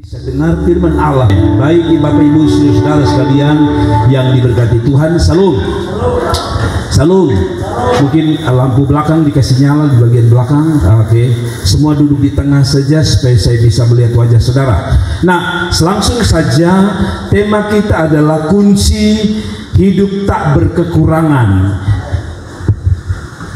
Bisa dengar firman Allah. Baik Bapak Ibu saudara sekalian yang diberkati Tuhan. Salam. Salam. Mungkin lampu belakang dikasih nyala di bagian belakang. Oke. Semua duduk di tengah saja supaya saya bisa melihat wajah saudara. Nah, langsung saja tema kita adalah kunci hidup tak berkekurangan.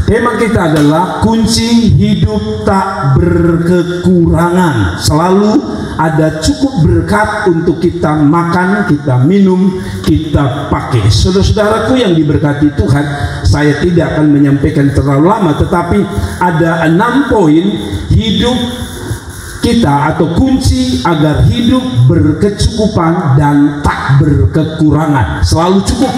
Tema kita adalah kunci hidup tak berkekurangan. Selalu ada cukup berkat untuk kita makan, kita minum, kita pakai. Saudara-saudaraku yang diberkati Tuhan, saya tidak akan menyampaikan terlalu lama, tetapi ada 6 poin hidup kita atau kunci agar hidup berkecukupan dan tak berkekurangan. Selalu cukup.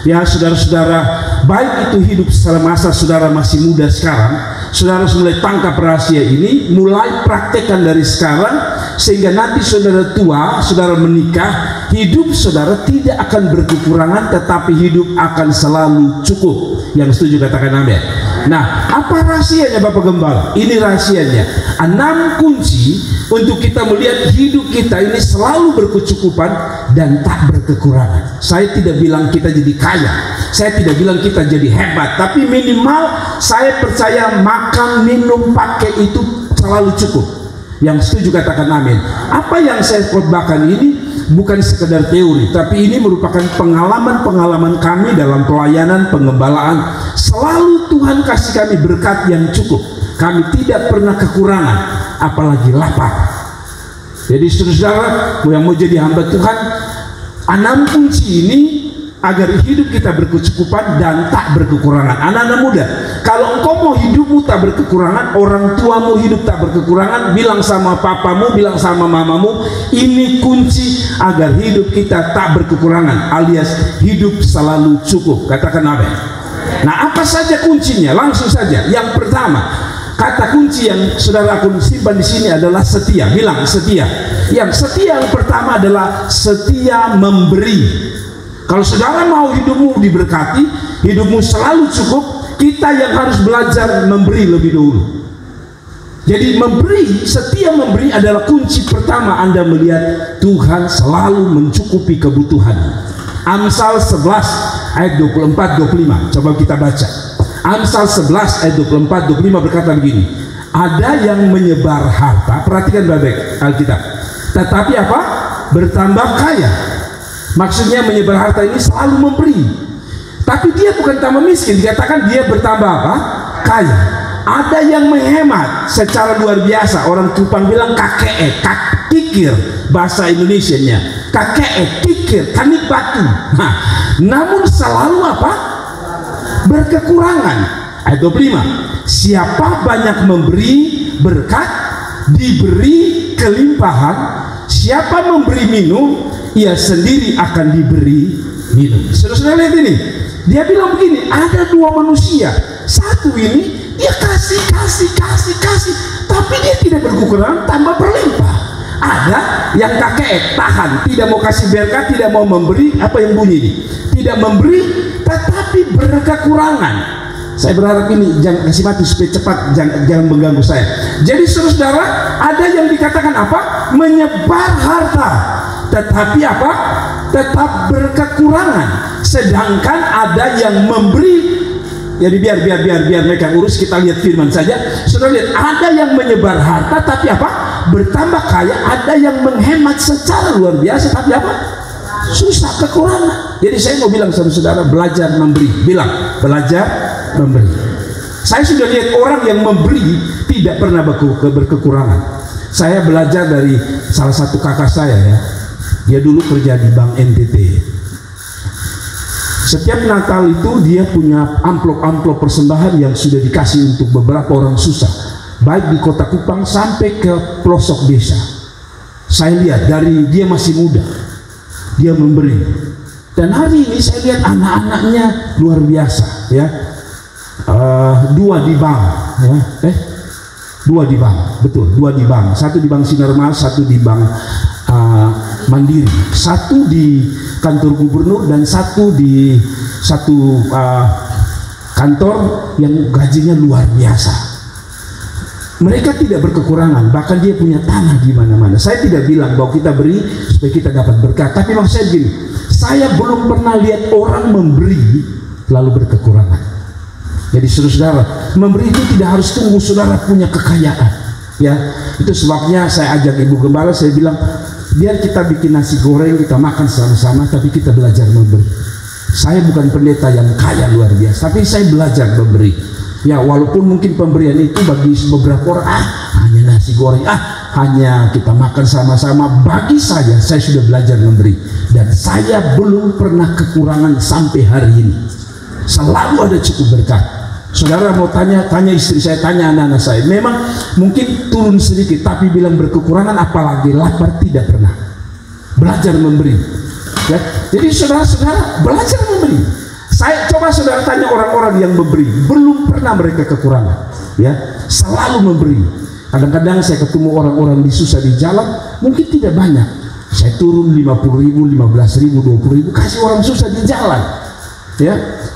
Ya saudara-saudara, baik itu hidup semasa saudara masih muda sekarang, saudara harus mulai tangkap rahasia ini, mulai praktekkan dari sekarang, sehingga nanti saudara tua, saudara menikah, hidup saudara tidak akan berkekurangan, tetapi hidup akan selalu cukup. Yang setuju katakan amin. Nah, apa rahasianya Bapak Gembala? Ini rahasianya, 6 kunci untuk kita melihat hidup kita ini selalu berkecukupan dan tak berkekurangan. Saya tidak bilang kita jadi kaya, saya tidak bilang kita jadi hebat, tapi minimal saya percaya makan, minum, pakai itu selalu cukup. Yang setuju katakan amin. Apa yang saya khotbahkan ini bukan sekedar teori, tapi ini merupakan pengalaman-pengalaman kami dalam pelayanan pengembalaan. Selalu Tuhan kasih kami berkat yang cukup. Kami tidak pernah kekurangan, apalagi lapar. Jadi saudara yang mau jadi hamba Tuhan, 6 kunci ini agar hidup kita berkecukupan dan tak berkekurangan. Anak-anak muda, kalau engkau mau hidupmu tak berkekurangan, orang tuamu hidup tak berkekurangan, bilang sama papamu, bilang sama mamamu, ini kunci agar hidup kita tak berkekurangan, alias hidup selalu cukup. Katakan amin. Nah, apa saja kuncinya? Langsung saja. Yang pertama, kata kunci yang saudara akan simpan di sini adalah setia. Bilang setia. Yang setia yang pertama adalah setia memberi. Kalau saudara mau hidupmu diberkati, hidupmu selalu cukup, kita yang harus belajar memberi lebih dulu. Jadi memberi, setia memberi adalah kunci pertama Anda melihat Tuhan selalu mencukupi kebutuhan. Amsal 11 ayat 24-25. Coba kita baca. Amsal 11 ayat 24-25 berkata begini. Ada yang menyebar harta, perhatikan baik-baik Alkitab, tetapi apa? Bertambah kaya. Maksudnya menyebar harta ini selalu memberi, tapi dia bukan tambah miskin, dikatakan dia bertambah apa? Kaya. Ada yang menghemat secara luar biasa. Orang Kupang bilang kakek, kikir bahasa Indonesianya. Kakek, kikir, kanik batu. Nah, namun selalu apa? Berkekurangan. Ayat 25. Siapa banyak memberi berkat, diberi kelimpahan. Siapa memberi minum, ia sendiri akan diberi minum. Saudara-saudara lihat ini, dia bilang begini, ada 2 manusia, satu ini dia kasih, tapi dia tidak berkekurangan, tambah berlimpah. Ada yang kakek tahan, tidak mau kasih berkat, tidak mau memberi. Apa yang bunyi ini? Tidak memberi, tetapi berkekurangan. Saya berharap ini jangan kasih mati supaya cepat, jangan mengganggu saya. Jadi saudara, ada yang dikatakan apa? Menyebar harta, tetapi apa? Tetap berkekurangan. Sedangkan ada yang memberi. Jadi biar mereka urus, kita lihat firman saja. Saudara lihat, ada yang menyebar harta tapi apa? Bertambah kaya. Ada yang menghemat secara luar biasa tapi apa? Susah, kekurangan. Jadi saya mau bilang sama saudara, belajar memberi. Bilang, belajar memberi. Saya sudah lihat orang yang memberi tidak pernah berkekurangan. Saya belajar dari salah satu kakak saya ya. Dia dulu kerja di Bank NTT. Setiap Natal itu dia punya amplop-amplop persembahan yang sudah dikasih untuk beberapa orang susah, baik di kota Kupang sampai ke pelosok desa. Saya lihat dari dia masih muda, dia memberi. Dan hari ini saya lihat anak-anaknya luar biasa ya. 2 di bank ya. 2 di bank, betul, 2 di bank. Satu di Bank Sinarmas, satu di Bank Mandiri, satu di kantor gubernur, dan satu di kantor yang gajinya luar biasa. Mereka tidak berkekurangan, bahkan dia punya tanah di mana-mana. Saya tidak bilang bahwa kita beri supaya kita dapat berkat, tapi maksud saya gini, saya belum pernah lihat orang memberi lalu berkekurangan. Jadi saudara, memberi itu tidak harus tunggu saudara punya kekayaan. Ya, itu sebabnya saya ajak ibu gembala, saya bilang, biar kita bikin nasi goreng, kita makan sama-sama, tapi kita belajar memberi. Saya bukan pendeta yang kaya luar biasa, tapi saya belajar memberi. Ya, walaupun mungkin pemberian itu bagi beberapa orang hanya nasi goreng, hanya kita makan sama-sama. Bagi saya sudah belajar memberi, dan saya belum pernah kekurangan sampai hari ini. Selalu ada cukup berkat. Saudara mau tanya istri saya, tanya anak-anak saya, memang mungkin turun sedikit, tapi bilang berkekurangan apalagi lapar tidak pernah. Belajar memberi. Ya, jadi saudara-saudara belajar memberi. Saya coba saudara tanya orang-orang yang memberi, belum pernah mereka kekurangan, ya, selalu memberi. Kadang-kadang saya ketemu orang-orang di susah di jalan, mungkin tidak banyak, saya turun 50.000, 15.000, 20.000, kasih orang susah di jalan, ya.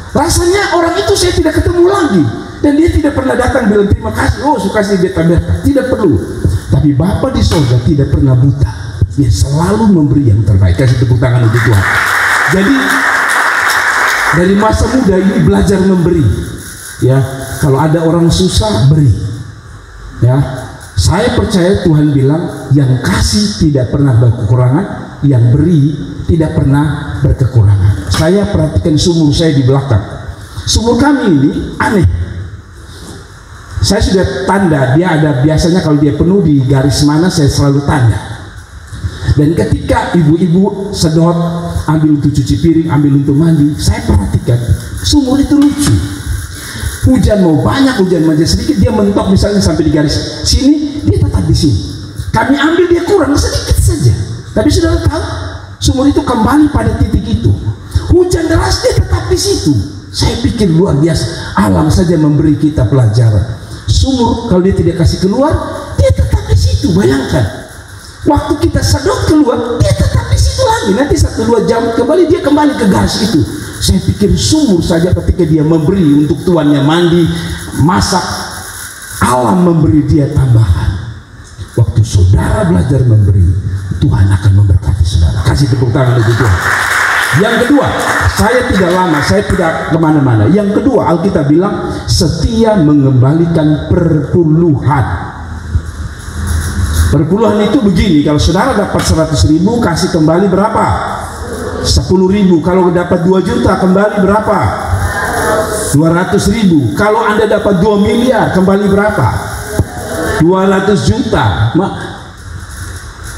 Rasanya orang itu saya tidak ketemu lagi, dan dia tidak pernah datang bilang terima kasih, oh suka kasih beta-beta, tidak perlu. Tapi Bapa di surga tidak pernah buta, dia selalu memberi yang terbaik. Kasih tepuk tangan untuk Tuhan. Jadi dari masa muda ini belajar memberi, ya. Kalau ada orang susah, beri, ya. Saya percaya Tuhan bilang yang kasih tidak pernah berkekurangan, yang beri tidak pernah berkekurangan. Saya perhatikan sumur saya di belakang. Sumur kami ini aneh. Saya sudah tanda, dia ada biasanya kalau dia penuh di garis mana saya selalu tanda. Dan ketika ibu-ibu sedot, ambil untuk cuci piring, ambil untuk mandi, saya perhatikan sumur itu lucu. Hujan mau banyak, hujan mau sedikit, dia mentok misalnya sampai di garis sini, dia tetap di sini. Kami ambil, dia kurang sedikit saja. Tapi saudara tahu, sumur itu kembali pada titik itu. Hujan deras, dia tetap di situ. Saya pikir luar biasa, alam saja memberi kita pelajaran. Sumur kalau dia tidak kasih keluar, dia tetap di situ. Bayangkan. Waktu kita sedot keluar, dia tetap di situ lagi. Nanti 1-2 jam kembali, dia kembali ke garis itu. Saya pikir sumur saja ketika dia memberi untuk tuannya mandi, masak, alam memberi dia tambahan. Waktu saudara belajar memberi, Tuhan akan memberkati saudara. Kasih tepuk tangan untuk Tuhan. Yang kedua, saya tidak lama, saya tidak kemana-mana. Yang kedua, Alkitab bilang setia mengembalikan perpuluhan. Perpuluhan itu begini, kalau saudara dapat 100.000, kasih kembali berapa? 10.000. Kalau dapat 2 juta, kembali berapa? 200.000. Kalau Anda dapat 2 miliar, kembali berapa? 200 juta.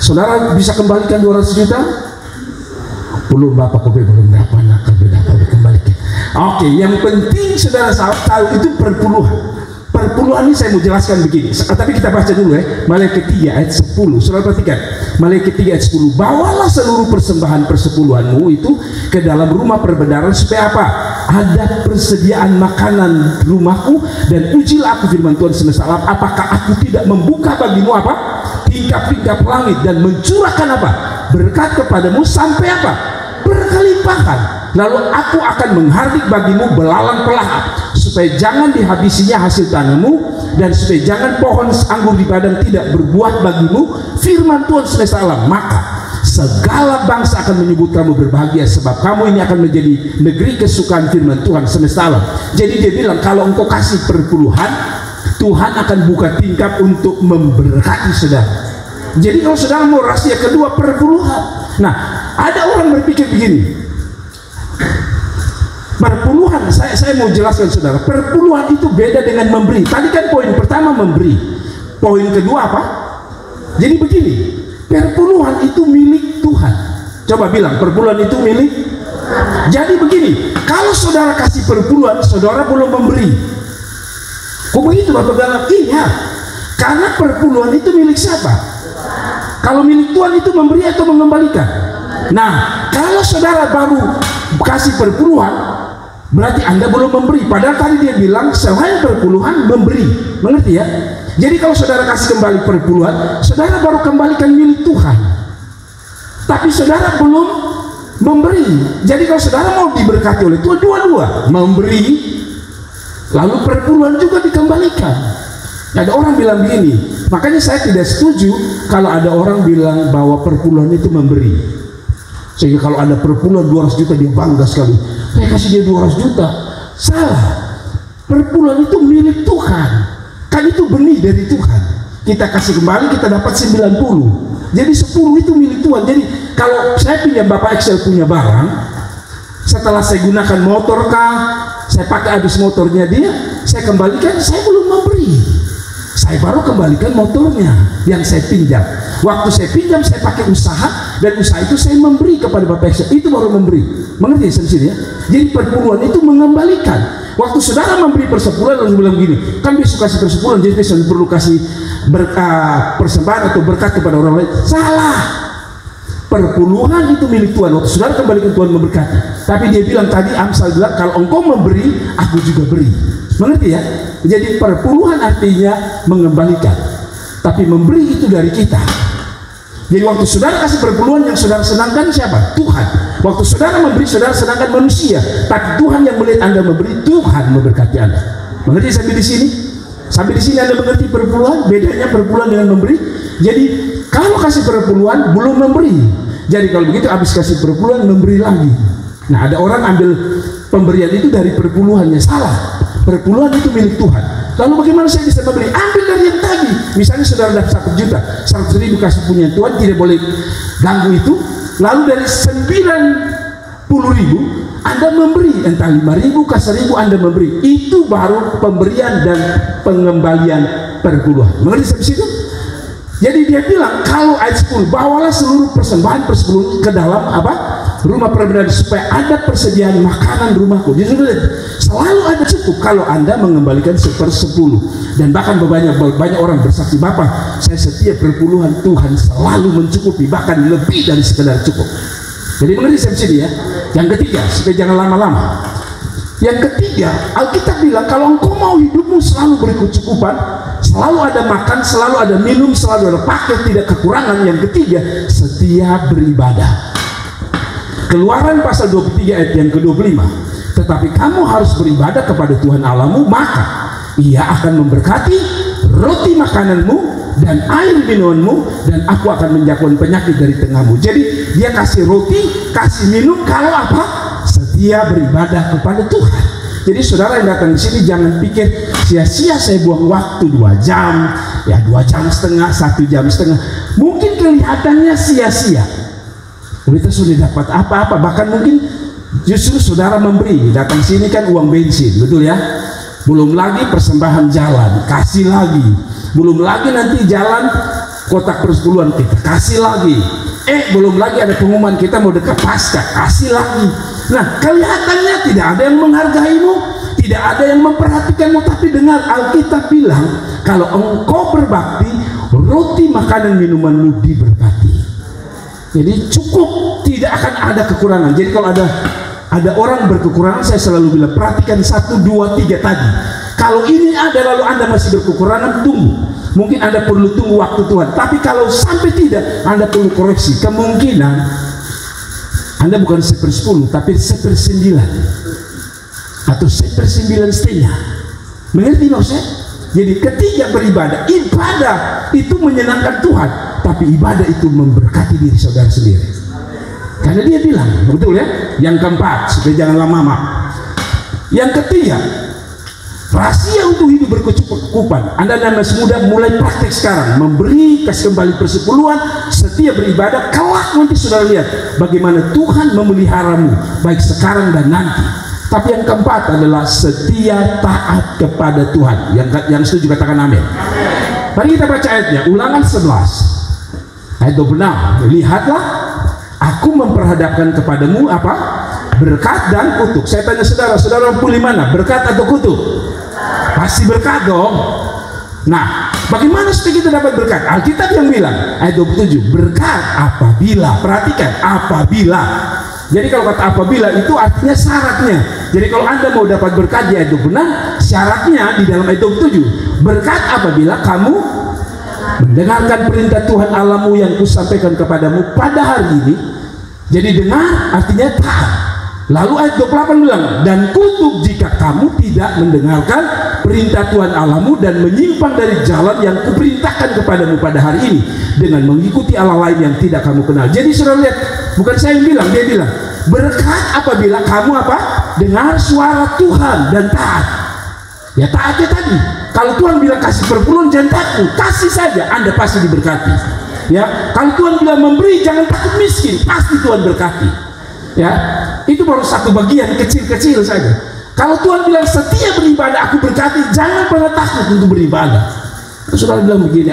Saudara bisa kembalikan 200 juta? Belum, Bapak kopi belum dapat, kembalikan. Oke, yang penting saudara tahu itu perpuluhan. Perpuluhan ini saya mau jelaskan begini, tapi kita baca dulu ya. Maleakhi 3 ayat 10. Saudara perhatikan, Maleakhi 3 ayat 10. Bawalah seluruh persembahan persepuluhanmu itu ke dalam rumah perbendaharaan supaya apa? Ada persediaan makanan rumahku, dan ujilah aku firman Tuhan semesta alam, apakah aku tidak membuka bagimu apa? Tingkap-tingkap langit dan mencurahkan apa? Berkat kepadamu sampai apa? Berkelimpahan. Lalu aku akan menghardik bagimu belalang pelahap, supaya jangan dihabisinya hasil tanahmu, dan supaya jangan pohon anggur di padang tidak berbuah bagimu, firman Tuhan semesta alam. Maka segala bangsa akan menyebut kamu berbahagia, sebab kamu ini akan menjadi negeri kesukaan firman Tuhan semesta alam. Jadi dia bilang kalau engkau kasih perpuluhan, Tuhan akan buka tingkap untuk memberkati saudara. Jadi kalau saudara mau rahasia kedua, perpuluhan. Nah, ada orang berpikir begini, perpuluhan, saya mau jelaskan saudara, perpuluhan itu beda dengan memberi. Tadi kan poin pertama memberi, poin kedua apa? Jadi begini, perpuluhan itu milik Tuhan. Coba bilang, perpuluhan itu milik. Jadi begini, kalau saudara kasih perpuluhan, saudara belum memberi. Kok begitu Bapak bilang? Iya, karena perpuluhan itu milik siapa? Kalau milik Tuhan itu memberi atau mengembalikan? Nah, kalau saudara baru kasih perpuluhan, berarti Anda belum memberi. Padahal tadi dia bilang selain perpuluhan memberi. Mengerti ya? Jadi kalau saudara kasih kembali perpuluhan, saudara baru kembalikan milik Tuhan, tapi saudara belum memberi. Jadi kalau saudara mau diberkati oleh Tuhan, dua-dua, memberi lalu perpuluhan juga dikembalikan. Ada orang bilang begini, makanya saya tidak setuju kalau ada orang bilang bahwa perpuluhan itu memberi. Sehingga kalau ada perpuluhan 200 juta dia bangga sekali, saya kasih dia 200 juta. Salah. Perpuluhan itu milik Tuhan. Kan itu benih dari Tuhan. Kita kasih kembali, kita dapat 90. Jadi 10 itu milik Tuhan. Jadi kalau saya pinjam Bapak Excel punya barang, setelah saya gunakan motor kah, saya pakai habis motornya dia, saya kembalikan, saya belum memberi. Saya baru kembalikan motornya yang saya pinjam. Waktu saya pinjam, saya pakai usaha, dan usaha itu saya memberi kepada Bapak Excel. Itu baru memberi. Mengerti sampai sini ya? Jadi perpuluhan itu mengembalikan. Waktu saudara memberi persepuluhan lalu bilang gini, kan besok kasih persepuluhan, jadi besok perlu kasih persembahan atau berkat kepada orang lain. Salah. Perpuluhan itu milik Tuhan. Waktu saudara kembalikan, Tuhan memberkati. Tapi dia bilang tadi, Amsal bilang, kalau engkau memberi, aku juga beri. Mengerti ya? Jadi perpuluhan artinya mengembalikan. Tapi memberi itu dari kita. Jadi waktu saudara kasih perpuluhan, yang saudara senangkan siapa? Tuhan. Waktu saudara memberi, saudara senangkan manusia. Tapi Tuhan yang melihat Anda memberi, Tuhan memberkati Anda. Mengerti sampai di sini? Sampai di sini Anda mengerti perpuluhan? Bedanya perpuluhan dengan memberi. Jadi kalau kasih perpuluhan belum memberi. Jadi kalau begitu habis kasih perpuluhan memberi lagi. Nah, ada orang ambil pemberian itu dari perpuluhannya. Salah. Perpuluhan itu milik Tuhan. Lalu bagaimana saya bisa memberi? Ambil dari yang tadi. Misalnya saudara dapat 1 juta, 100 ribu kasih punya Tuhan, tidak boleh ganggu itu. Lalu dari 90 ribu Anda memberi, entah 5 ribu, 1.000 Anda memberi. Itu baru pemberian dan pengembalian perpuluhan. Mengerti sampai situ? Jadi dia bilang, kalau ayat 10, bawalah seluruh persembahan persepuluhan ke dalam apa? Rumah perbedaan, supaya ada persediaan makanan rumahku. Jadi selalu ada cukup kalau Anda mengembalikan 1/10. Dan bahkan banyak orang bersaksi, Bapak, saya setia perpuluhan, Tuhan selalu mencukupi, bahkan lebih dari sekedar cukup. Jadi mengerti sampai sini ya? Yang ketiga, supaya jangan lama-lama. Yang ketiga, Alkitab bilang, kalau engkau mau hidupmu selalu berkecukupan, selalu ada makan, selalu ada minum, selalu ada pakai, tidak kekurangan. Yang ketiga, setia beribadah. Keluaran pasal 23 ayat yang ke-25. Tetapi kamu harus beribadah kepada Tuhan Allahmu, maka Ia akan memberkati roti makananmu dan air minumanmu, dan aku akan menjauhkan penyakit dari tengahmu. Jadi dia kasih roti, kasih minum kalau apa? Setia beribadah kepada Tuhan. Jadi saudara yang datang di sini jangan pikir sia-sia saya buang waktu 2 jam, ya 2,5 jam, 1,5 jam. Mungkin kelihatannya sia-sia. Kita sudah dapat apa-apa, bahkan mungkin justru saudara memberi. Datang sini kan uang bensin, betul ya? Belum lagi persembahan jalan, kasih lagi. Belum lagi nanti jalan kotak persepuluhan kita, kasih lagi. Belum lagi ada pengumuman kita mau dekat Paskah, kasih lagi. Nah, kelihatannya tidak ada yang menghargaimu, tidak ada yang memperhatikanmu. Tapi dengar, Alkitab bilang, kalau engkau berbakti, roti makanan minumanmu diberkati. Jadi cukup, tidak akan ada kekurangan. Jadi kalau ada orang berkekurangan, saya selalu bilang, perhatikan 1, 2, 3 tadi. Kalau ini ada lalu Anda masih berkekurangan, tunggu. Mungkin Anda perlu tunggu waktu Tuhan. Tapi kalau sampai tidak, Anda perlu koreksi. Kemungkinan Anda bukan 1/10, tapi 1/9 atau 1/9,5. Mengerti maksudnya? Jadi ketiga beribadah, ibadah itu menyenangkan Tuhan, tapi ibadah itu memberkati diri saudara sendiri. Karena dia bilang, betul ya? Yang keempat, supaya jangan lama-lama. Yang ketiga, rahasia untuk hidup berkecukupan. Anda dan masih muda mulai praktek sekarang, memberi, kasih kembali persepuluhan, setia beribadah. Kelak nanti saudara lihat bagaimana Tuhan memeliharamu, baik sekarang dan nanti. Tapi yang keempat adalah setia taat kepada Tuhan. Yang setuju katakan amin. Mari kita baca ayatnya, Ulangan 11 ayat 26. Lihatlah, aku memperhadapkan kepadamu apa? Berkat dan kutuk. Saya tanya saudara pilih mana? Berkat atau kutuk? Pasti berkat dong. Nah, bagaimana supaya kita dapat berkat? Alkitab yang bilang ayat 27, berkat apabila, perhatikan, apabila. Jadi kalau kata apabila itu artinya syaratnya. Jadi kalau Anda mau dapat berkat di ayat 26, syaratnya di dalam ayat 27, berkat apabila kamu mendengarkan perintah Tuhan Allahmu yang kusampaikan kepadamu pada hari ini. Jadi dengar artinya taat. Lalu ayat 28 bilang, dan kutuk jika kamu tidak mendengarkan perintah Tuhan Allahmu dan menyimpang dari jalan yang kuperintahkan kepadamu pada hari ini dengan mengikuti Allah lain yang tidak kamu kenal. Jadi saudara lihat, bukan saya yang bilang, dia bilang berkat apabila kamu apa? Dengar suara Tuhan dan taat. Ya taatnya tadi, kalau Tuhan bilang kasih perpuluhan jangan takut, kasih saja, Anda pasti diberkati. Ya, kalau Tuhan bilang memberi jangan takut miskin, pasti Tuhan berkati. Ya, itu baru satu bagian kecil-kecil saja. Kalau Tuhan bilang setia beribadah aku berkati, jangan pernah takut untuk beribadah. Saudara bilang begini,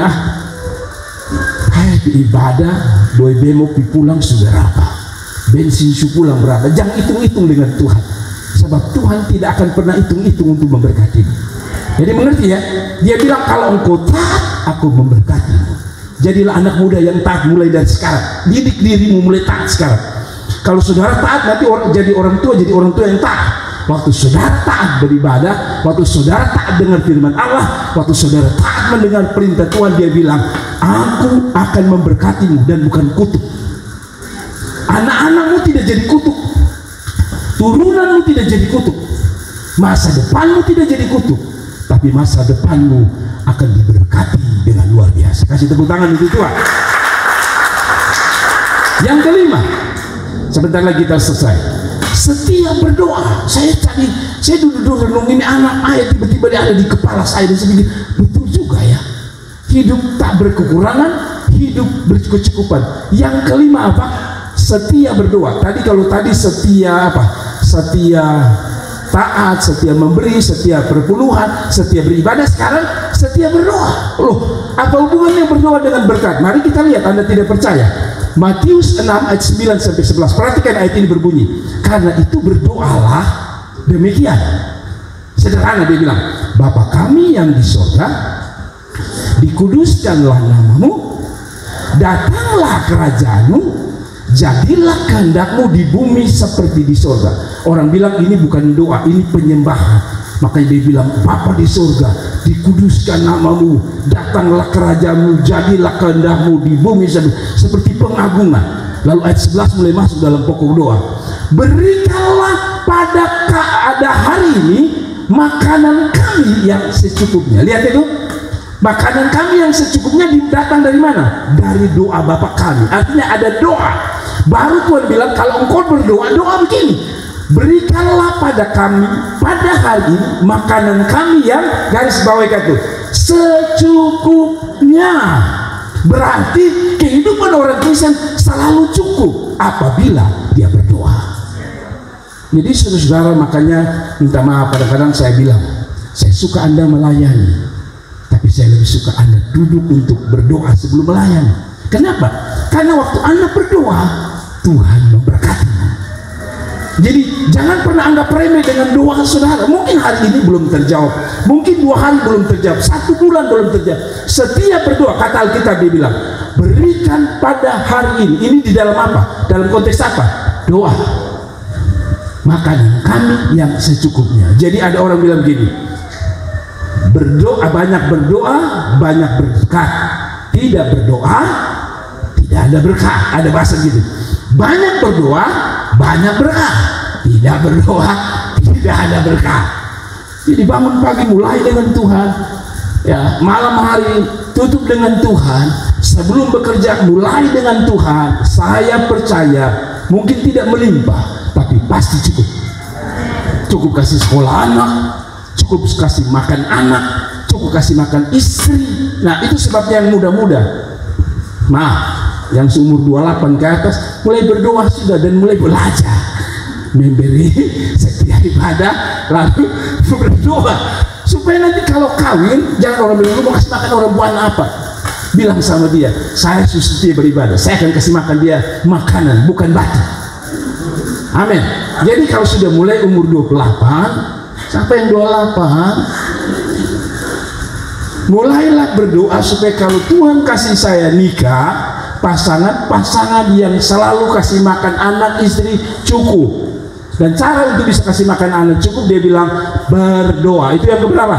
ibadah doi bemo pulang sudah berapa, bensin pulang berapa, jangan hitung-hitung dengan Tuhan, sebab Tuhan tidak akan pernah hitung-hitung untuk memberkati. Jadi mengerti ya, dia bilang kalau engkau taat aku memberkatimu. Jadilah anak muda yang taat mulai dari sekarang, didik dirimu mulai taat sekarang. Kalau saudara taat nanti jadi orang tua yang taat. Waktu saudara taat beribadah, waktu saudara taat dengar firman Allah, waktu saudara taat mendengar perintah Tuhan, dia bilang aku akan memberkatimu dan bukan kutuk. Anak-anakmu tidak jadi kutuk, turunanmu tidak jadi kutuk, masa depanmu tidak jadi kutuk, tapi masa depanmu akan diberkati dengan luar biasa. Kasih tepuk tangan untuk Tuhan. Yang kelima, sebentar lagi kita selesai. Setia berdoa. Saya duduk renung ini ayat tiba-tiba dia ada di kepala saya dan saya pikir betul juga ya. Hidup tak berkekurangan, hidup berkecukupan. Yang kelima apa? Setia berdoa. Kalau tadi setia apa? Setia taat, setia memberi, setia perpuluhan, setia beribadah. Sekarang setia berdoa. Loh, apa hubungannya berdoa dengan berkat? Mari kita lihat, Anda tidak percaya. Matius 6 ayat 9 sampai 11. Perhatikan ayat ini berbunyi, karena itu berdoalah demikian. Sederhana dia bilang, Bapa kami yang di sorga, dikuduskanlah namamu, datanglah kerajaanmu, jadilah kehendakmu di bumi seperti di sorga. Orang bilang ini bukan doa, ini penyembahan. Makanya dia bilang, Bapa di surga, dikuduskan namamu, datanglah kerajaanmu, jadilah kehendakmu di bumi seperti pengagungan. Lalu ayat 11 mulai masuk dalam pokok doa. Berikanlah pada hari ini makanan kami yang secukupnya. Lihat itu, makanan kami yang secukupnya datang dari mana? Dari doa Bapa kami. Artinya ada doa. Baru Tuhan bilang kalau engkau berdoa, doa begini, berikanlah pada kami pada hari ini makanan kami yang garis bawah itu secukupnya. Berarti kehidupan orang Kristen selalu cukup apabila dia berdoa. Jadi saudara-saudara, makanya minta maaf kadang-kadang saya bilang saya suka Anda melayani, tapi saya lebih suka Anda duduk untuk berdoa sebelum melayani. Kenapa? Karena waktu Anda berdoa Tuhan memberkati. Jadi jangan pernah anggap remeh dengan doa saudara. Mungkin hari ini belum terjawab, mungkin 2 hari belum terjawab, 1 bulan belum terjawab. Setiap berdoa, kata Alkitab dia bilang, berikan pada hari ini. Ini di dalam apa? Dalam konteks apa? Doa. Makanan kami yang secukupnya. Jadi ada orang bilang gini, berdoa banyak berkat, tidak berdoa tidak ada berkat. Ada bahasa gitu. Banyak berdoa banyak berkat, tidak berdoa tidak ada berkat. Jadi bangun pagi mulai dengan Tuhan, ya, malam hari tutup dengan Tuhan, sebelum bekerja mulai dengan Tuhan. Saya percaya mungkin tidak melimpah, tapi pasti cukup kasih sekolah anak, cukup kasih makan anak, cukup kasih makan istri. Nah itu sebabnya yang muda-muda, yang seumur 28 ke atas mulai berdoa sudah dan mulai belajar memberi setiap ibadah, lalu berdoa supaya nanti kalau kawin jangan orang bilang lu mau kasih makan orang buana apa. Bilang sama dia, saya setia beribadah, saya akan kasih makan dia makanan bukan batu. Amin. Jadi kalau sudah mulai umur 28 sampai yang 28, mulailah berdoa supaya kalau Tuhan kasih saya nikah, pasangan yang selalu kasih makan anak istri cukup. Dan cara untuk bisa kasih makan anak cukup, dia bilang berdoa. Itu yang keberapa?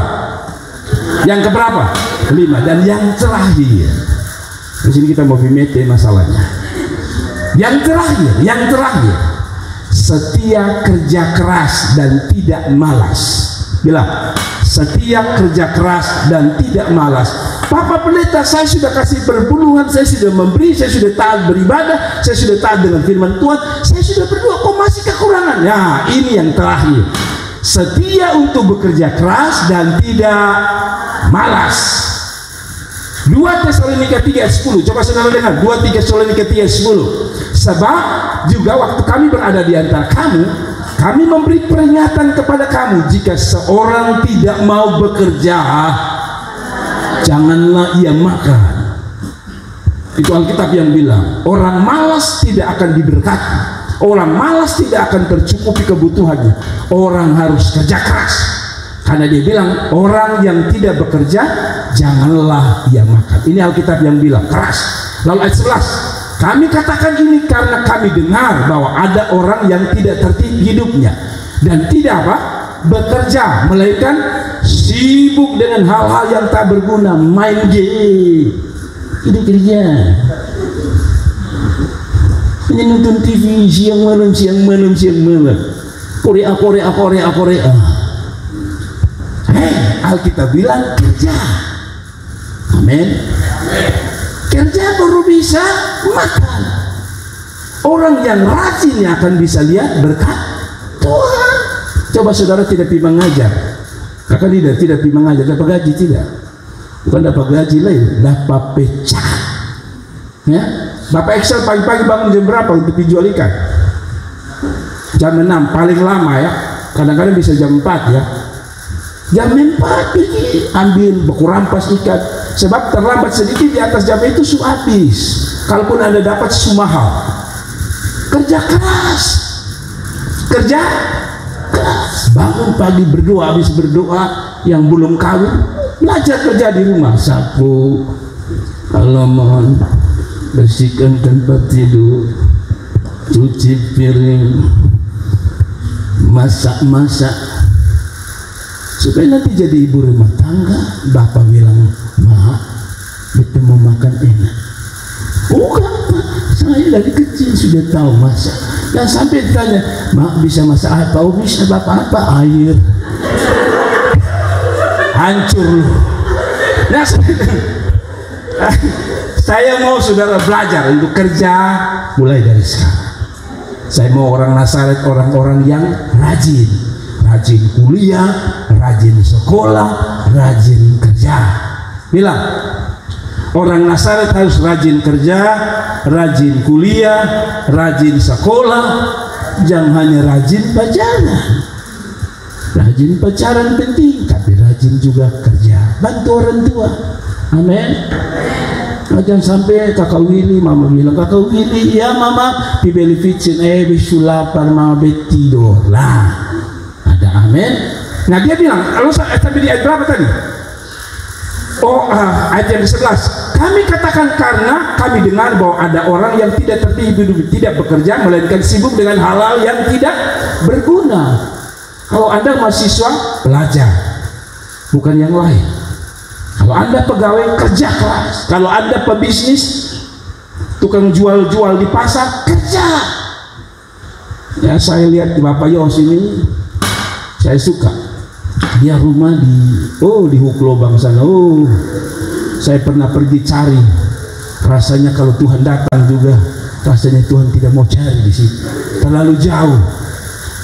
Yang keberapa? 5. Dan yang terakhir, di sini kita mau bimete masalahnya. Yang terakhir, setia kerja keras dan tidak malas. Bilang, setia kerja keras dan tidak malas. Papa Pendeta, saya sudah kasih perpuluhan, saya sudah memberi, saya sudah taat beribadah, saya sudah taat dengan firman Tuhan, saya sudah berdoa, kok masih kekurangan? Nah, ini yang terakhir. Setia untuk bekerja keras dan tidak malas. 2 Tesalonika 3:10. Coba saudara dengar, 2 Tesalonika 3:10. Sebab juga waktu kami berada di antara kamu, kami memberi peringatan kepada kamu, jika seorang tidak mau bekerja, janganlah ia makan. Itu Alkitab yang bilang, orang malas tidak akan diberkati, orang malas tidak akan tercukupi kebutuhannya. Orang harus kerja keras, karena dia bilang orang yang tidak bekerja janganlah ia makan. Ini Alkitab yang bilang keras. Lalu ayat 11, kami katakan ini karena kami dengar bahwa ada orang yang tidak tertib hidupnya dan tidak apa? Bekerja, melainkan sibuk dengan hal-hal yang tak berguna, main game. Ini kerja. Ini nonton TV siang malam. Korea. Alkitab bilang kerja. Amin. Kerja baru bisa makan. Orang yang rajin yang akan bisa lihat berkat Tuhan. Coba saudara tidak pergi mengajar, kakak tidak pergi mengajar, dapat gaji tidak? Bukan dapat gaji lain, dapat pecah. Ya, Bapak Excel pagi-pagi bangun jam berapa untuk jual ikan? Jam 6 paling lama ya, kadang-kadang bisa jam 4 ya. Jam 4 pergi ambil beku rampas ikan, sebab terlambat sedikit di atas jam itu sudah habis. Kalaupun Anda dapat semahal, kerja keras, bangun pagi berdoa, habis berdoa yang belum kawin belajar kerja di rumah, sapu halaman, bersihkan tempat tidur, cuci piring, masak supaya nanti jadi ibu rumah tangga. Bapak bilang, "Ma, kita mau makan enak." Bukan, saya dari kecil sudah tahu masak. Dan sampai ditanya, "Mak, bisa masak apa?" "Oh, bisa Bapak." "Apa?" "Air." Hancur lu. Nah, saya mau saudara belajar untuk kerja mulai dari sekarang. Saya mau orang Nazaret, orang-orang yang rajin kuliah, rajin sekolah, rajin kerja. Bilang, orang Nazaret harus rajin kerja, rajin kuliah, rajin sekolah, jangan hanya rajin pacaran. Rajin pacaran penting, tapi rajin juga kerja, bantu orang tua. Amin. Jangan sampai kakak Willy, mama bilang, "Kakak Willy, ya mama, pibeli vicin, bisulapar mama tidur lah." Ada amin. Nah dia bilang, kalau sampai di ayat berapa tadi? Ayat yang 11. Kami katakan karena kami dengar bahwa ada orang yang tidak tertib hidup, tidak bekerja, melainkan sibuk dengan hal-hal yang tidak berguna. Kalau Anda mahasiswa, belajar, bukan yang lain. Kalau Anda pegawai, kerja keras. Kalau Anda pebisnis, tukang jual-jual di pasar, kerja. Ya, saya lihat di Bapak Yos ini, saya suka. Dia rumah di Huklobang sana. Saya pernah pergi cari. Rasanya kalau Tuhan datang juga, rasanya Tuhan tidak mau cari di situ. Terlalu jauh.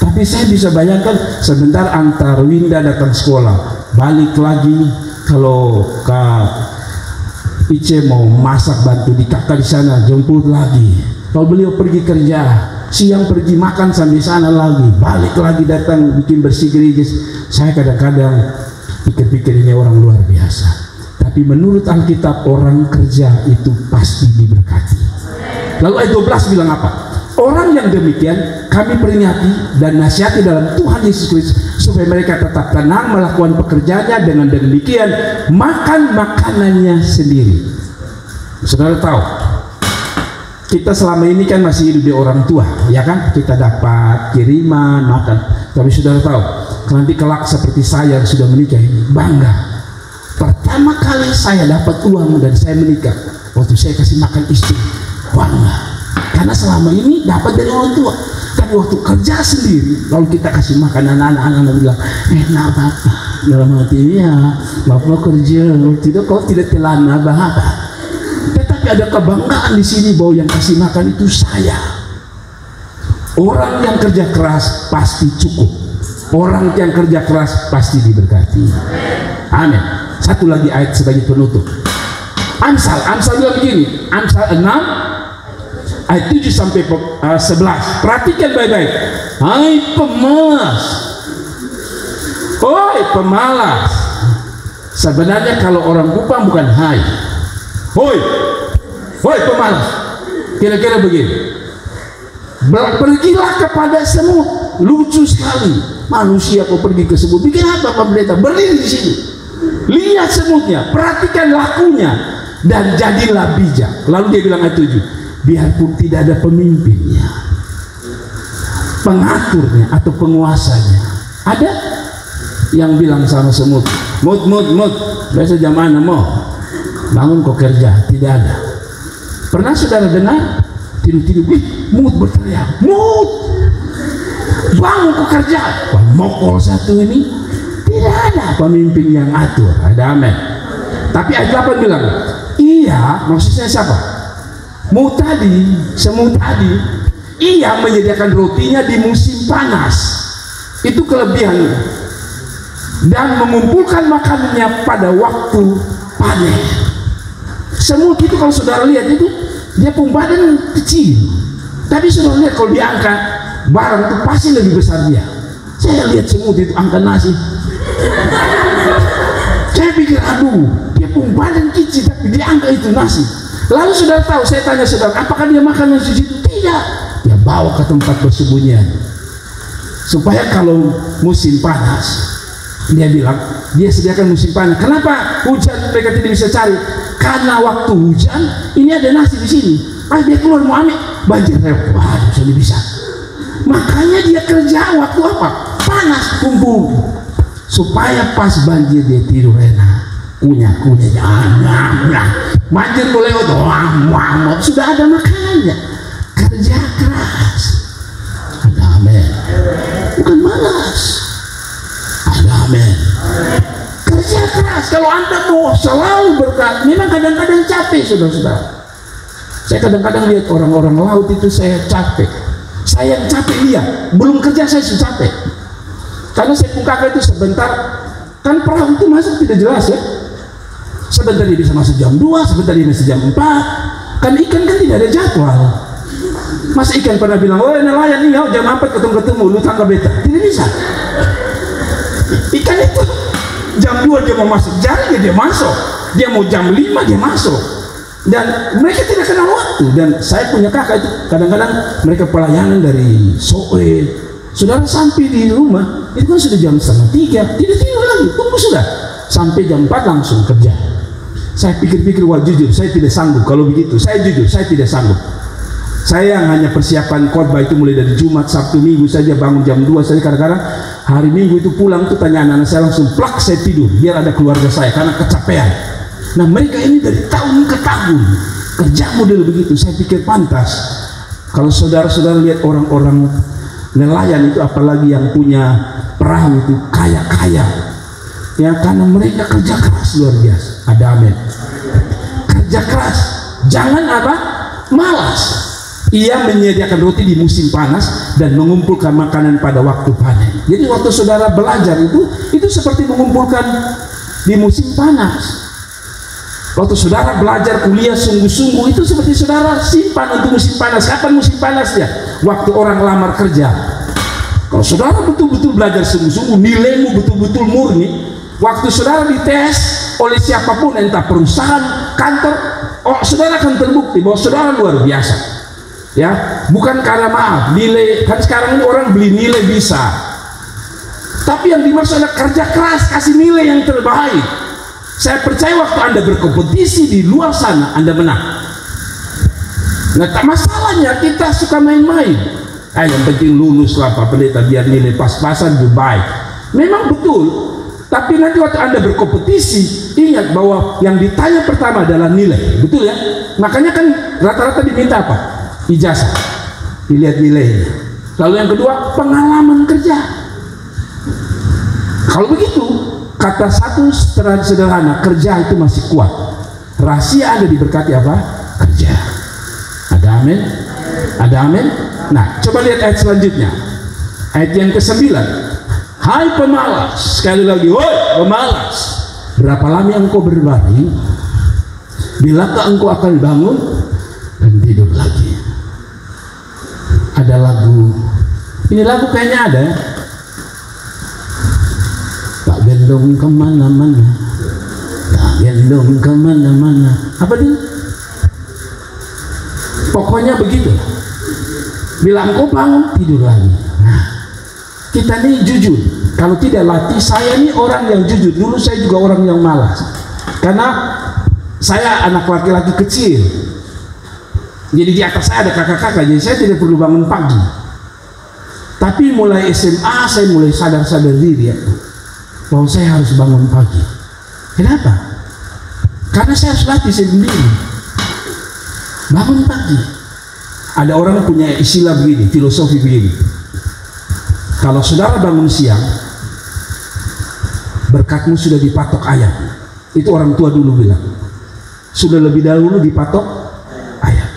Tapi saya bisa bayangkan sebentar antar Winda datang sekolah, balik lagi. Kalau Kak Ice mau masak bantu di kakak di sana, jemput lagi. Kalau beliau pergi kerja, siang pergi makan sampai sana lagi, balik lagi datang bikin bersih gereja. Saya kadang-kadang pikir-pikir ini orang luar biasa. Tapi menurut Alkitab orang kerja itu pasti diberkati. Lalu ayat 12 bilang apa? Orang yang demikian kami peringati dan nasihati dalam Tuhan Yesus Kristus supaya mereka tetap tenang melakukan pekerjaannya, dengan demikian makan makanannya sendiri. Saudara tahu, kita selama ini kan masih hidup di orang tua, ya kan? Kita dapat kiriman makan. Tapi saudara tahu, nanti kelak seperti saya yang sudah menikah ini, bangga. Pertama kali saya dapat uang dan saya menikah, waktu saya kasih makan istri, bangga. Karena selama ini dapat dari orang tua. Tapi waktu kerja sendiri, lalu kita kasih makan anak-anak bilang, enak Bapak. Dalam hatinya, Bapak kerja, kau tidak telan apa-apa. Tetapi ada kebanggaan di sini bahwa yang kasih makan itu saya. Orang yang kerja keras pasti cukup. Orang yang kerja keras pasti diberkati. Amin. Satu lagi ayat sebagai penutup. Amsal bilang begini, Amsal 6 ayat 7 sampai 11. Perhatikan baik-baik. Hai pemalas. Oi pemalas. Sebenarnya kalau orang Kupang bukan hai. Hoi. Hoi pemalas. Kira-kira begini. Pergilah kepada semut. Lucu sekali. Manusia kau pergi ke semut. Bikin apa Pak Pendeta? Berdiri di sini. Lihat semutnya, perhatikan lakunya, dan jadilah bijak. Lalu dia bilang ayat 7, biarpun tidak ada pemimpinnya, pengaturnya atau penguasanya, ada yang bilang sama semut, mut, biasa jam mana mau bangun kau kerja? Tidak ada. Pernah saudara dengar tidur-tidur, mut berteriak, mut bangun kau kerja? Wah, mokol satu ini. Tidak ada pemimpin yang atur. Ada amin. Tapi ayat 8 bilang, iya, maksudnya siapa? Semut tadi, ia menyediakan rotinya di musim panas. Itu kelebihannya. Dan mengumpulkan makanannya pada waktu panen. Semut itu kalau saudara lihat itu, dia pun badan kecil. Tapi saudara lihat kalau diangkat barang itu pasti lebih besar dia. Saya lihat semut itu angkat nasi. Saya pikir aduh, dia pun badan kecil tapi dia angkat itu nasi. Lalu sudah tahu, saya tanya saudara, apakah dia makan nasi itu? Tidak, dia bawa ke tempat persembunyian supaya kalau musim panas, dia bilang dia sediakan musim panas. Kenapa hujan mereka tidak bisa cari? Karena waktu hujan ini ada nasi di sini. Dia keluar mau ambil, banjir lewat. Waduh, sudah bisa. Makanya dia kerja waktu apa? Panas, kumpul. Supaya pas banjir dia tidur enak, kunyah banjir boleh sudah ada makanannya. Kerja keras, ada amin, bukan malas, ada amin. Kerja keras. Kalau anda mau selalu berkat, memang kadang-kadang capek saudara-saudara. Saya kadang-kadang lihat orang-orang laut itu, saya capek. Saya yang capek dia, belum kerja saya sudah capek. Karena saya pun kakak itu sebentar, kan perahu itu masuk tidak jelas ya. Sebentar dia bisa masuk jam 2, sebentar dia masuk jam 4. Kan ikan kan tidak ada jadwal. Masa ikan pernah bilang, oh nelayan ini jam 4 ketemu lu tangkap beta? Tidak bisa. Ikan itu jam 2 dia mau masuk jaring, dia masuk. Dia mau jam 5 dia masuk. Dan mereka tidak kenal waktu. Dan saya punya kakak itu kadang-kadang mereka pelayanan dari sore. Saudara sampai di rumah itu kan sudah jam 2:30, tidak tidur lagi, tunggu sudah sampai jam 4 langsung kerja. Saya pikir-pikir, wah jujur saya tidak sanggup kalau begitu. Saya jujur saya tidak sanggup. Saya yang hanya persiapan khotbah itu mulai dari Jumat, Sabtu, Minggu saja bangun jam 2 saja. Kadang-kadang hari Minggu itu pulang tuh tanya anak-anak saya langsung plak saya tidur biar ada keluarga saya karena kecapean. Nah mereka ini dari tahun ke tahun kerja model begitu. Saya pikir pantas kalau saudara-saudara lihat orang-orang nelayan itu, apalagi yang punya perahu itu kaya-kaya ya, karena mereka kerja keras luar biasa. Ada amin. Kerja keras, jangan apa? Malas. Ia menyediakan roti di musim panas dan mengumpulkan makanan pada waktu panen. Jadi waktu saudara belajar itu seperti mengumpulkan di musim panas. Waktu saudara belajar kuliah sungguh-sungguh itu seperti saudara simpan untuk musim panas. Kapan musim panasnya? Waktu orang lamar kerja. Kalau saudara betul-betul belajar sungguh-sungguh, nilaimu betul-betul murni, waktu saudara dites oleh siapapun, entah perusahaan, kantor, saudara akan terbukti bahwa saudara luar biasa. Ya, bukan karena maaf, nilai kan sekarang ini orang beli nilai bisa. Tapi yang dimaksud adalah kerja keras, kasih nilai yang terbaik. Saya percaya waktu Anda berkompetisi di luar sana, Anda menang. Nah, tak masalahnya kita suka main-main. Yang penting lulus lah Pak Pendeta, biar nilai pas-pasan lebih baik. Memang betul, tapi nanti waktu Anda berkompetisi, ingat bahwa yang ditanya pertama adalah nilai, betul ya? Makanya kan rata-rata diminta apa? ijazah, dilihat nilainya. Lalu yang kedua, pengalaman kerja. Kalau begitu, kata satu sederhana, kerja itu masih kuat. Rahasia Anda diberkati apa? Kerja. Ada amin? Ada amin? Nah, coba lihat ayat selanjutnya. Ayat yang ke-9. Hai pemalas, sekali lagi, woi pemalas, berapa lama engkau berbaring? Bilakah engkau akan bangun dan tidur lagi? Ada lagu, ini lagu kayaknya ada ya. Tak gendong kemana-mana, tak gendong kemana-mana. Apa dia? Pokoknya begitu. Bila engkau bangun, tidur lagi. Nah, kita ini jujur. Kalau tidak latih, saya ini orang yang jujur. Dulu saya juga orang yang malas. Karena saya anak laki-laki kecil. Jadi di atas saya ada kakak-kakak. Jadi saya tidak perlu bangun pagi. Tapi mulai SMA saya mulai sadar-sadar diri ya, bahwa saya harus bangun pagi. Kenapa? Karena saya harus latih sendiri. Bangun pagi. Ada orang punya istilah begini, filosofi begini. Kalau saudara bangun siang, berkatmu sudah dipatok ayam. Itu orang tua dulu bilang. Sudah lebih dahulu dipatok ayam.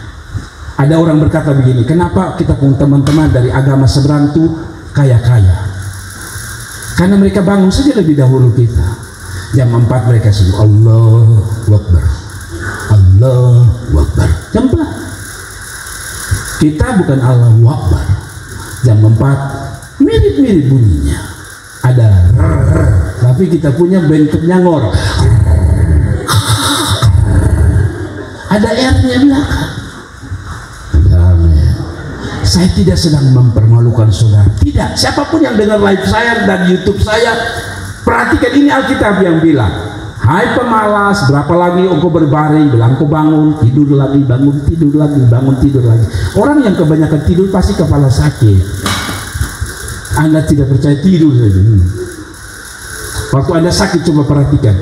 Ada orang berkata begini, kenapa kita pun teman-teman dari agama seberang tuh kaya-kaya? Karena mereka bangun saja lebih dahulu kita. Jam 4 mereka sudah Allahu Akbar, Allahu Akbar. Jam 4 kita bukan Allahu Akbar. Jam 4 mirip-mirip bunyinya, ada rrr, tapi kita punya bentuknya ngor, ada R-nya belakang. Amin. Saya tidak sedang mempermalukan saudara, tidak. Siapapun yang dengar live saya dan YouTube saya, perhatikan ini Alkitab yang bilang, hai pemalas, berapa lagi engkau berbaring, bilang engkau bangun, tidur lagi, bangun, tidur lagi, bangun, tidur lagi. Orang yang kebanyakan tidur pasti kepala sakit. Anda tidak percaya, tidur saja. Waktu Anda sakit, coba perhatikan.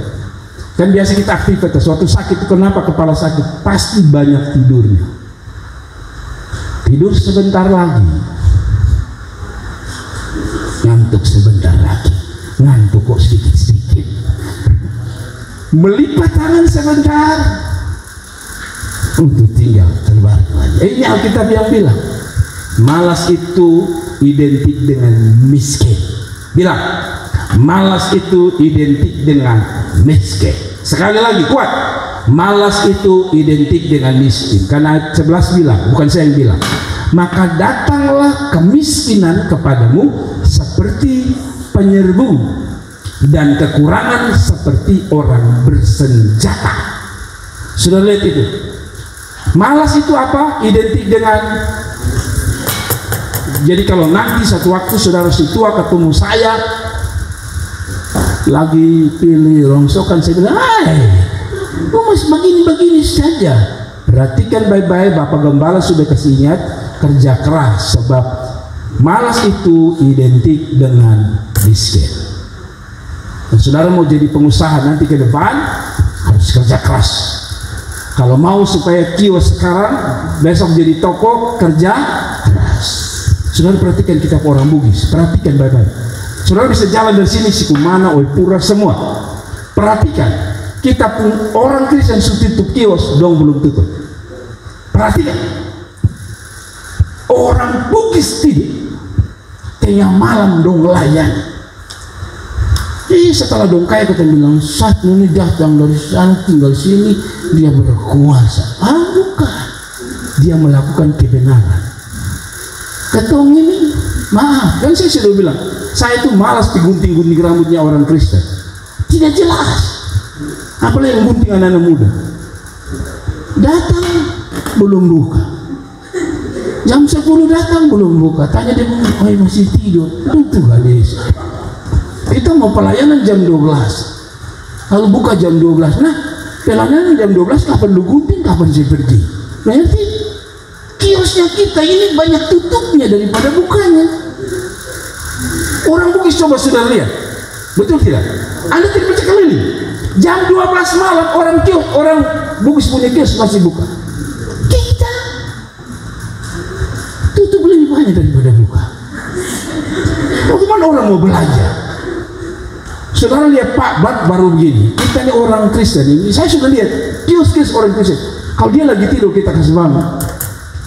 Kan biasa kita aktivitas, suatu sakit itu kenapa kepala sakit? Pasti banyak tidurnya. Tidur sebentar lagi, ngantuk sebentar lagi, ngantuk kok sedikit-sedikit. Melipat tangan sebentar untuk tinggal terbalik lagi. Ini Alkitab yang bilang, malas itu identik dengan miskin. Bilang, malas itu identik dengan miskin. Sekali lagi kuat, malas itu identik dengan miskin. Karena ayat 11 bilang, bukan saya yang bilang, maka datanglah kemiskinan kepadamu seperti penyerbu dan kekurangan seperti orang bersenjata. Sudah lihat itu? Malas itu apa? Identik dengan. Jadi kalau nanti satu waktu saudara si tua ketemu saya lagi pilih rongsokan, saya bilang, hai, masih begini-begini saja. Perhatikan baik-baik, Bapak Gembala sudah kasih ingat, kerja keras. Sebab malas itu identik dengan miskin. Dan saudara mau jadi pengusaha nanti ke depan, harus kerja keras. Kalau mau supaya kios sekarang, besok jadi toko, kerja keras. Saudara perhatikan, kita orang Bugis, perhatikan baik-baik. Saudara bisa jalan dari sini, Sikumana, Oipura, semua. Perhatikan, kita pun orang Kristen sudah tutup kios, dong belum tutup. Perhatikan, orang Bugis tidak tengah malam dong layan. Setelah dong kaya kita bilang, saat ini datang dari sana tinggal sini, dia berkuasa. Bukan, dia melakukan kebenaran. Ketong ini, maaf, kan saya sudah bilang, saya itu malas digunting-gunting rambutnya orang Kristen. Tidak jelas. Apalagi yang gunting anak-anak muda. Datang belum buka. Jam 10 datang belum buka. Tanya dia, oh masih tidur. Itu galis. Kita mau pelayanan jam 12. Kalau buka jam 12, nah pelayanan jam 12 kapan lu gunting, kapan saya pergi. Berarti kiosnya kita ini banyak tutupnya daripada bukanya. Orang Bugis coba sudah lihat, betul tidak? Anda tidak percaya keliling. Jam 12 malam orang Bugis punya kios masih buka. Kita tutup lebih banyak daripada buka. Bagaimana orang mau belanja? Saudara lihat Pak Bat baru begini. Kita ini orang Kristen ini, saya sudah lihat kios-kios orang Kristen. Kalau dia lagi tidur kita kasih bangun.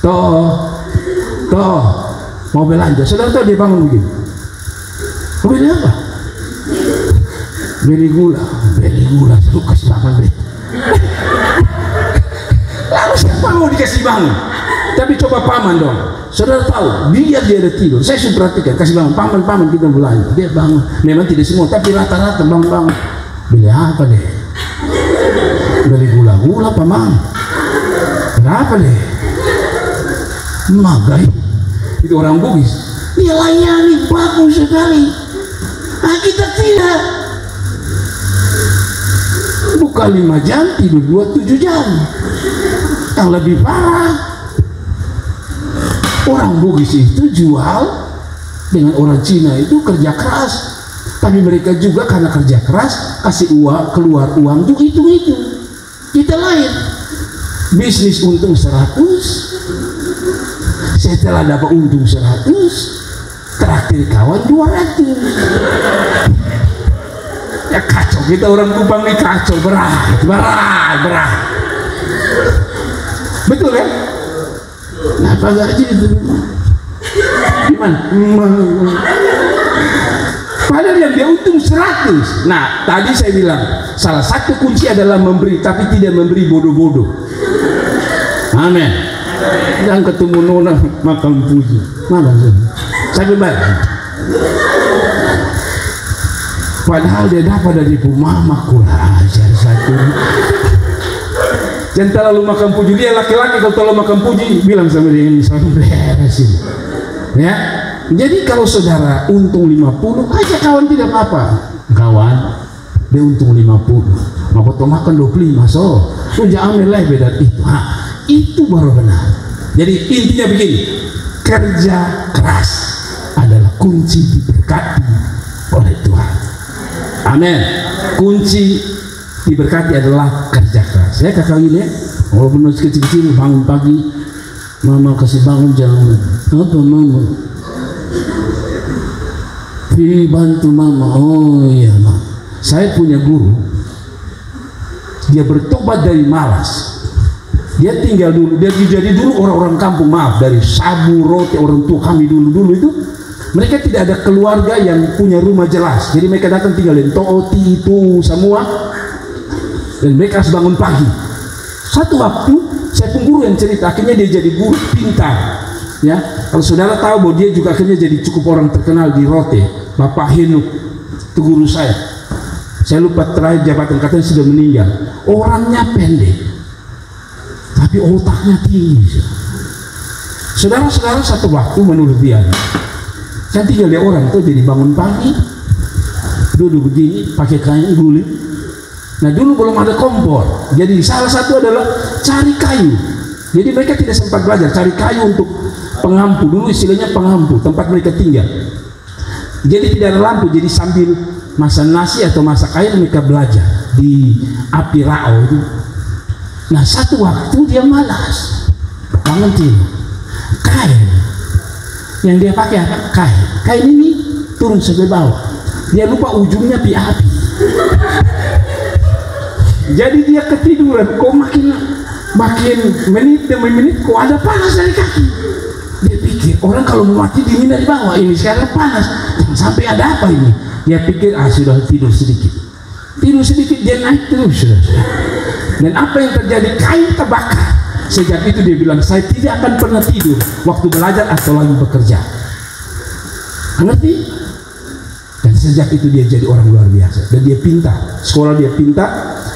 Toh, mau belanja. Saudara tahu dia bangun begini. Beli apa? Beli gula. Terus kasih bangun beli. Lalu siapa mau dikasih bangun? Tapi coba paman dong. Saudara tahu, biar dia ada tidur. Saya sudah perhatikan, kasih bangun paman kita belanja. Dia bangun. Memang tidak semua, tapi rata-rata bangun. Beli apa deh? Beli gula paman. Kenapa deh? Magai. Itu orang Bugis. Dia layani bagus sekali. Nah, kita tidak. Bukan 5 jam, tidur 27 jam. Yang lebih parah, orang Bugis itu jual dengan orang Cina itu kerja keras, tapi mereka juga karena kerja keras kasih uang, keluar uang juga itu. Kita lain bisnis untung 100, setelah dapat untung 100 terakhir kawan 200. Ya kacau, kita orang Kupang ini kacau, berat. Betul kan? Kenapa gak gitu? Gimana? Padahal yang dia untung 100. Nah, tadi saya bilang salah satu kunci adalah memberi, tapi tidak memberi bodoh-bodoh. Amin. Yang ketemu nona makan puji. Mana sih? Saya berbalik. Padahal dia dapat dari ibu mama, kurang ajar satu. Jangan terlalu makan puji. Dia laki-laki kalau terlalu makan puji bilang sama dia ini sampai beresin. Ya. Jadi kalau saudara untung 50, aja kawan tidak apa-apa. Kawan dia untung 50, mau potong makan 25, so jangan ambil beda itu. Itu baru benar. Jadi intinya begini, kerja keras adalah kunci diberkati oleh Tuhan. Amin. Kunci diberkati adalah kerja keras. Ya kakak ini, walaupun masih kecil-kecil bangun pagi, mama kasih bangun jangan apa mama, bantu mama. Oh iya mama. Saya punya guru, dia bertobat dari malas. Dia tinggal dulu, dia jadi dulu orang-orang kampung, maaf, dari Sabu, Rote, orang tua kami dulu itu mereka tidak ada keluarga yang punya rumah jelas. Jadi mereka datang tinggal di Tooti itu semua, dan mereka harus bangun pagi. Satu waktu saya pun guru yang cerita, akhirnya dia jadi guru pintar. Ya, kalau saudara tahu bahwa dia juga akhirnya jadi cukup orang terkenal di Rote, Bapak Henuk, itu guru saya. Saya lupa terakhir jabatan, katanya sudah meninggal. Orangnya pendek, tapi otaknya tinggi. Saudara-saudara satu waktu menurut dia, saya tinggal lihat orang itu jadi bangun pagi, duduk begini, pakai kain guling. Nah dulu belum ada kompor, jadi salah satu adalah cari kayu. Jadi mereka tidak sempat belajar cari kayu untuk pengampu. Dulu istilahnya pengampu, tempat mereka tinggal. Jadi tidak ada lampu, jadi sambil masak nasi atau masak air mereka belajar di api rao itu. Nah satu waktu dia malas bangun tidur, kain yang dia pakai apa? Kain ini turun sampai bawah, dia lupa ujungnya api. Jadi dia ketiduran, kok makin menit demi menit kok ada panas dari kaki. Dia pikir orang kalau mau mati dingin dari bawah, ini sekarang panas, jangan sampai ada apa ini. Dia pikir sudah tidur sedikit dia naik terus. Dan apa yang terjadi? Kain terbakar. Sejak itu dia bilang, saya tidak akan pernah tidur waktu belajar atau lagi bekerja. Ngerti? Dan sejak itu dia jadi orang luar biasa. Dan dia pintar, sekolah dia pintar.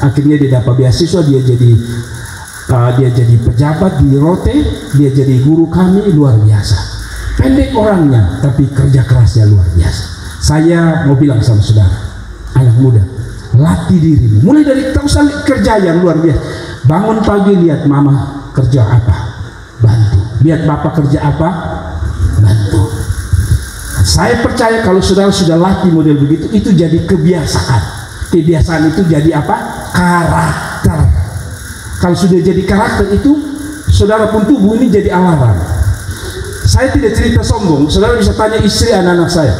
Akhirnya dia dapat beasiswa, dia jadi pejabat di Rote, dia jadi guru kami, luar biasa. Pendek orangnya, tapi kerja kerasnya luar biasa. Saya mau bilang sama saudara, anak muda, latih dirimu. Mulai dari kerja yang luar biasa. Bangun pagi lihat mama kerja apa, bantu. Lihat bapak kerja apa, bantu. Saya percaya kalau saudara sudah latih model begitu, itu jadi kebiasaan. Kebiasaan itu jadi apa? Karakter. Kalau sudah jadi karakter itu, saudara pun tubuh ini jadi alarm. saya tidak cerita sombong, saudara bisa tanya istri anak-anak saya.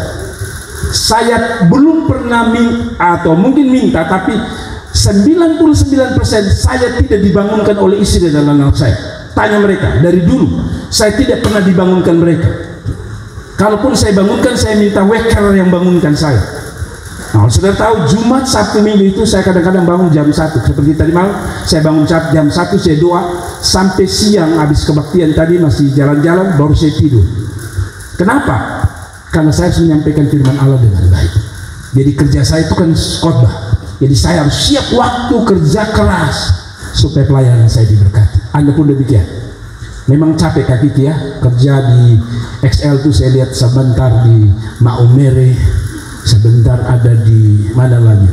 Saya belum pernah atau mungkin minta, tapi 99% saya tidak dibangunkan oleh istri dan anak-anak saya. Tanya mereka, dari dulu saya tidak pernah dibangunkan mereka. Kalaupun saya bangunkan, saya minta waker yang bangunkan saya. Nah, saudara tahu Jumat, Sabtu, Minggu itu saya kadang-kadang bangun jam 1. Seperti tadi malam saya bangun jam 1, saya doa sampai siang, habis kebaktian tadi masih jalan-jalan, baru saya tidur. Kenapa? Karena saya harus menyampaikan firman Allah dengan baik. Jadi kerja saya itu kan khotbah. Jadi saya harus siap waktu kerja keras supaya pelayanan saya diberkati. Anda pun demikian. Memang capek kaki ya, kerja di XL tuh saya lihat sebentar di Maumere, sebentar ada di mana lagi,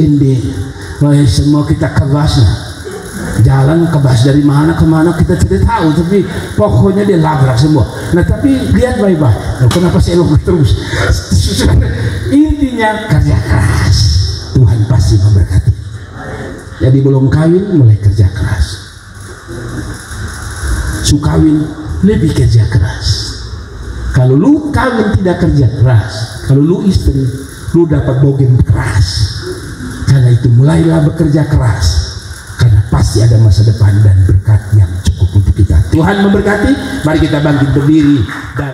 ini semua kita kebasnya. Jalan kebas dari mana ke mana kita tidak tahu, tapi pokoknya dia labrak semua. Nah tapi lihat baik-baik, kenapa saya lompat terus? Intinya kerja keras, Tuhan pasti memberkati. Jadi belum kawin mulai kerja keras, sukawin lebih kerja keras. Kalau lu kawin tidak kerja keras, kalau lu istri lu dapat bogen keras. Karena itu mulailah bekerja keras, karena pasti ada masa depan dan berkat yang cukup untuk kita. Tuhan memberkati. Mari kita bangkit berdiri dan